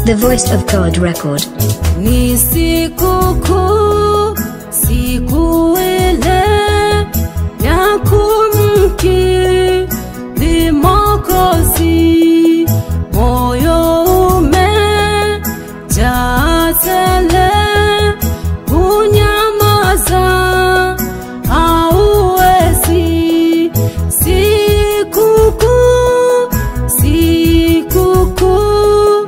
The Voice of God record. Ni siku kuu, siku ile ya kumkiri Mwokozi, moyo umejaa tele, kunyamaza hauwezi. Siku kuu, siku kuu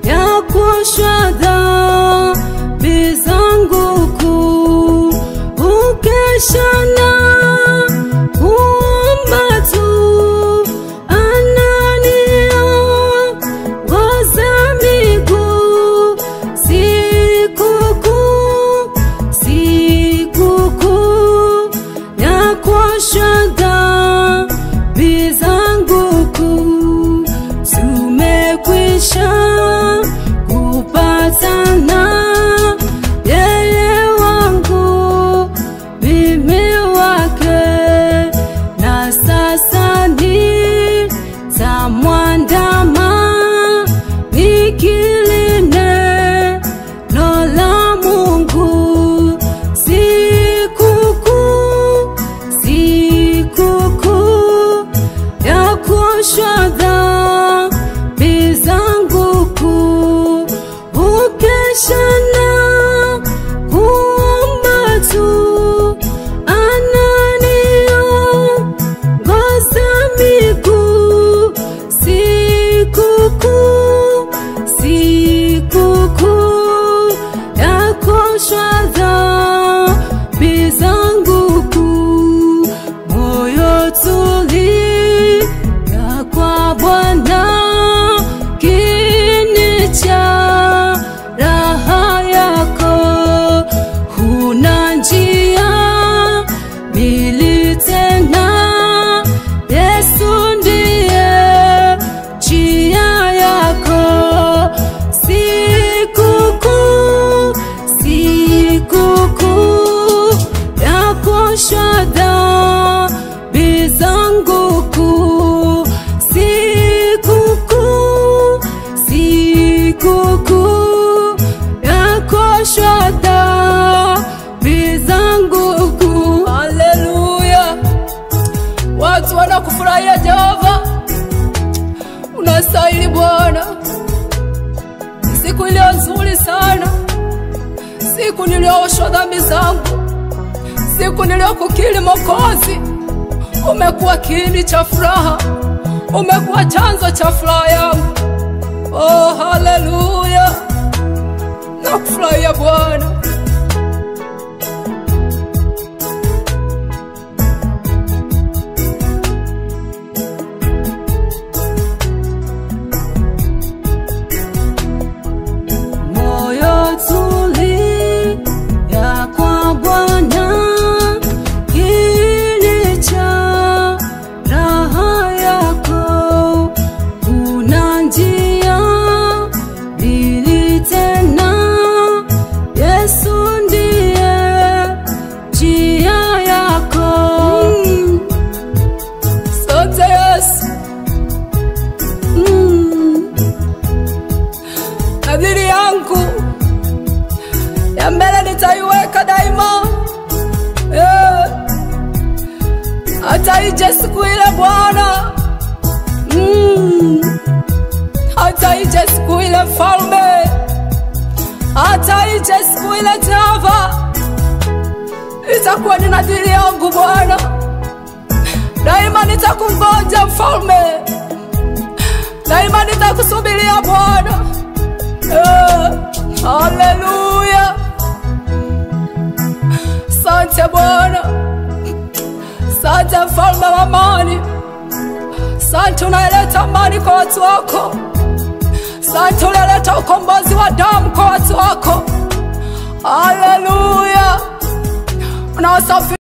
ya kuoshwa dhambi zangu kuu, ukesha na kuomba tu, ananiongoza miguu. Siku kuu, siku kuu ya kuoshwa dhambi zangu kuu, tumekwisha kupatana, yeye wangu mimi wake, na sasa nitamwandama nikili neno la Mungu. Siku kuu, siku kuu ya kuoshwa dhambi zangu kuu, ukesha na kuomba tu, ananiongoza miguu. Siku kuu, siku kuu ya kuoshwa dhambi zangu kuu, moyo tulia kwa Bwana, kiini cha raha yako. Huna njia mbili tena, Yesu ndiye njia yako. Siku kuu, siku kuu ya kuoshwa dhambi zangu kuu, siku kuu, siku kuu ya kuoshwa dhambi zangu kuu. Haleluya! Watu wanakufurahia Jehova, unastahili Bwana. Siku ile nzuri sana, siku niliyooshwa dhambi zangu, siku niliyokukiri Mwokozi. Umekuwa kiini cha furaha, umekuwa chanzo cha furaha yangu. Oh, haleluya, nakufurahia Bwana. Moyo tulia kwa Bwana, kiini cha raha yako. Kuna njia mbili tena, Yesu ndiye njia yako. Asante Yesu. Nadhiri yangu ya mbele nitaiweka daima, hata ije siku ile Bwana, hata ije siku ile Mfalme, hata ije siku ile Jehova, itakuwa ni nadhiri yangu Bwana. Daima nitakungoja Mfalme, daima nitakusubiria Bwana. Haleluya, asante Bwana, asante Mfalme wa amani. Asante unaleta amani kwa watu wako, asante unaleta ukombozi wa damu kwa watu wako. Haleluya, unawasafi